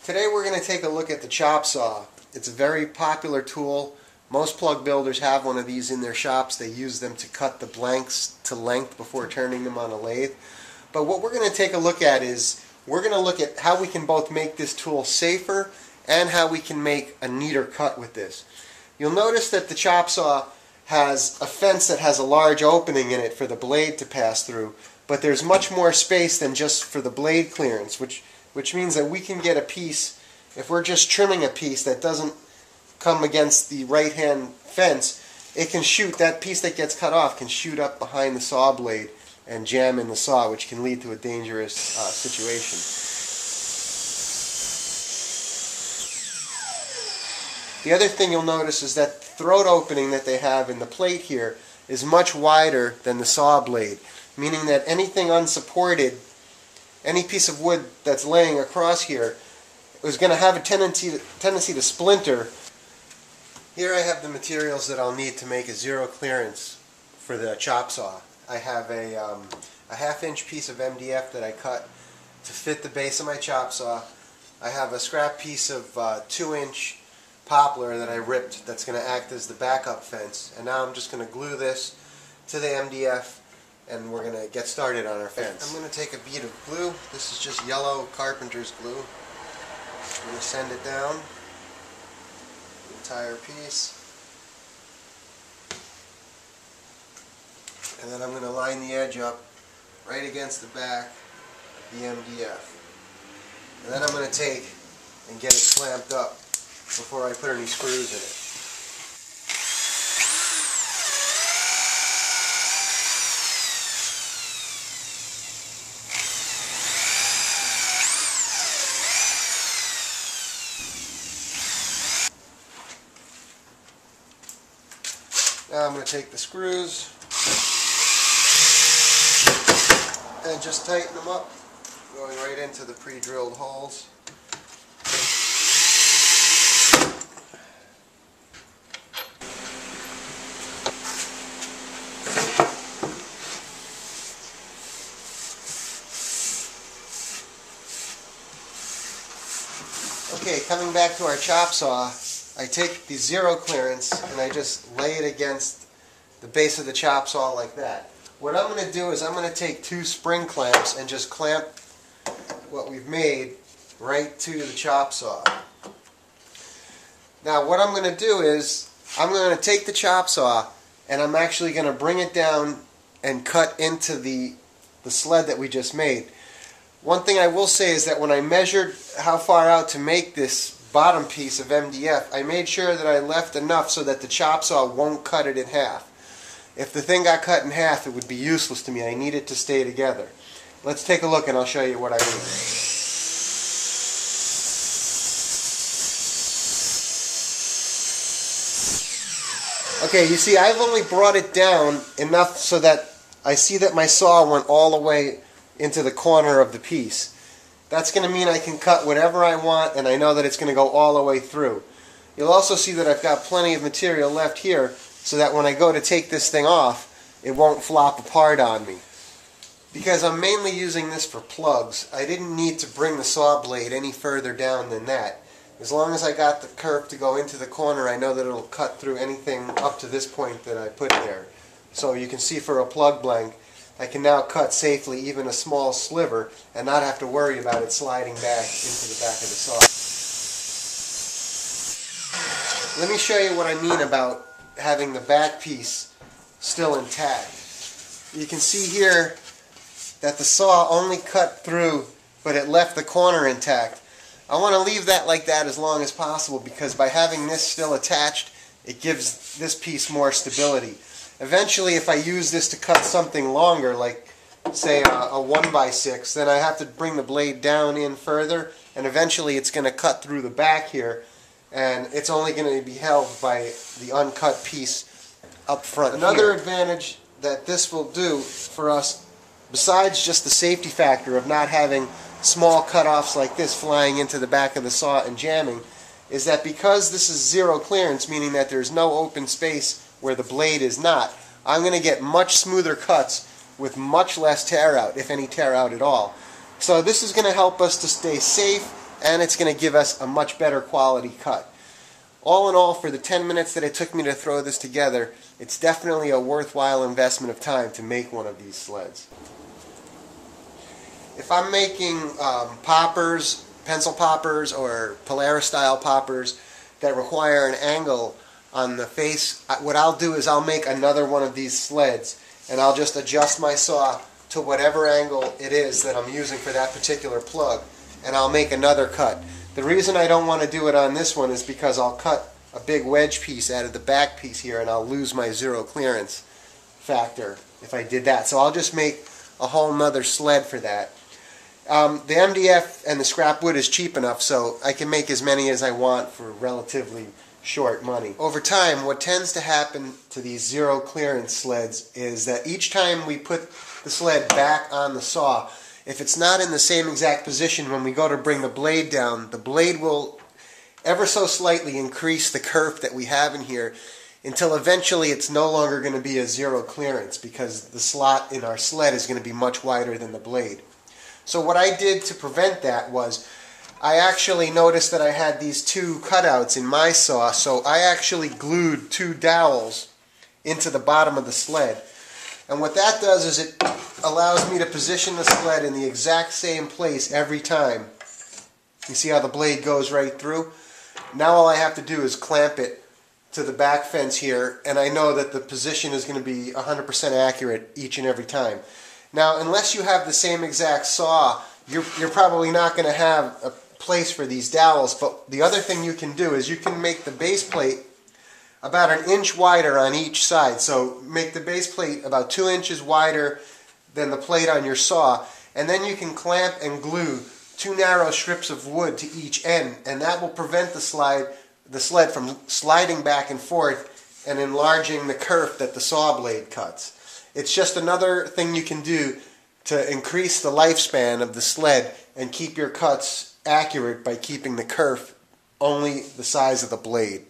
Today we're going to take a look at the chop saw. It's a very popular tool. Most plug builders have one of these in their shops. They use them to cut the blanks to length before turning them on a lathe. But what we're going to take a look at is we're going to look at how we can both make this tool safer and how we can make a neater cut with this. You'll notice that the chop saw has a fence that has a large opening in it for the blade to pass through, but there's much more space than just for the blade clearance, which means that we can get a piece, if we're just trimming a piece that doesn't come against the right hand fence, it can shoot, that piece that gets cut off can shoot up behind the saw blade and jam in the saw, which can lead to a dangerous situation. The other thing you'll notice is that the throat opening that they have in the plate here is much wider than the saw blade, meaning that anything unsupported, any piece of wood that's laying across here, is going to have a tendency to splinter. Here I have the materials that I'll need to make a zero clearance for the chop saw. I have a half-inch piece of MDF that I cut to fit the base of my chop saw. I have a scrap piece of 2-inch poplar that I ripped that's going to act as the backup fence. And now I'm just going to glue this to the MDF and we're going to get started on our fence. I'm going to take a bead of glue. This is just yellow carpenter's glue. I'm going to send it down the entire piece. And then I'm going to line the edge up right against the back of the MDF. And then I'm going to take and get it clamped up before I put any screws in it. Now I'm going to take the screws and just tighten them up, going right into the pre-drilled holes. Okay, coming back to our chop saw, I take the zero clearance and I just lay it against the base of the chop saw like that. What I'm going to do is I'm going to take 2 spring clamps and just clamp what we've made right to the chop saw. Now what I'm going to do is I'm going to take the chop saw and I'm actually going to bring it down and cut into the sled that we just made. One thing I will say is that when I measured how far out to make this bottom piece of MDF, I made sure that I left enough so that the chop saw won't cut it in half. If the thing got cut in half, it would be useless to me. I need it to stay together. Let's take a look and I'll show you what I mean. Okay, you see I've only brought it down enough so that I see that my saw went all the way into the corner of the piece. That's going to mean I can cut whatever I want and I know that it's going to go all the way through. You'll also see that I've got plenty of material left here so that when I go to take this thing off, it won't flop apart on me. Because I'm mainly using this for plugs, I didn't need to bring the saw blade any further down than that. As long as I got the kerf to go into the corner, I know that it'll cut through anything up to this point that I put there. So you can see for a plug blank, I can now cut safely even a small sliver and not have to worry about it sliding back into the back of the saw. Let me show you what I mean about having the back piece still intact. You can see here that the saw only cut through, but it left the corner intact. I want to leave that like that as long as possible because by having this still attached, it gives this piece more stability. Eventually, if I use this to cut something longer, like say a 1x6, then I have to bring the blade down in further, and eventually it's going to cut through the back here, and it's only going to be held by the uncut piece up front. Another advantage that this will do for us, besides just the safety factor of not having small cutoffs like this flying into the back of the saw and jamming, is that because this is zero clearance, meaning that there's no open space where the blade is not, I'm going to get much smoother cuts with much less tear out, if any tear out at all. So this is going to help us to stay safe and it's going to give us a much better quality cut. All in all, for the 10 minutes that it took me to throw this together, it's definitely a worthwhile investment of time to make one of these sleds. If I'm making poppers, pencil poppers, or Polaris style poppers that require an angle on the face, what I'll do is I'll make another one of these sleds, and I'll just adjust my saw to whatever angle it is that I'm using for that particular plug, and I'll make another cut. The reason I don't want to do it on this one is because I'll cut a big wedge piece out of the back piece here, and I'll lose my zero clearance factor if I did that. So I'll just make a whole nother sled for that. The MDF and the scrap wood is cheap enough, so I can make as many as I want for relatively short money. Over time, what tends to happen to these zero clearance sleds is that each time we put the sled back on the saw, if it's not in the same exact position when we go to bring the blade down, the blade will ever so slightly increase the kerf that we have in here until eventually it's no longer going to be a zero clearance because the slot in our sled is going to be much wider than the blade. So what I did to prevent that was I actually noticed that I had these two cutouts in my saw, so I actually glued two dowels into the bottom of the sled. And what that does is it allows me to position the sled in the exact same place every time. You see how the blade goes right through? Now all I have to do is clamp it to the back fence here, and I know that the position is going to be 100% accurate each and every time. Now, unless you have the same exact saw, you're probably not going to have a place for these dowels, but the other thing you can do is you can make the base plate about 1 inch wider on each side. So make the base plate about 2 inches wider than the plate on your saw, and then you can clamp and glue 2 narrow strips of wood to each end, and that will prevent the sled from sliding back and forth and enlarging the kerf that the saw blade cuts. It's just another thing you can do to increase the lifespan of the sled and keep your cuts accurate by keeping the kerf only the size of the blade.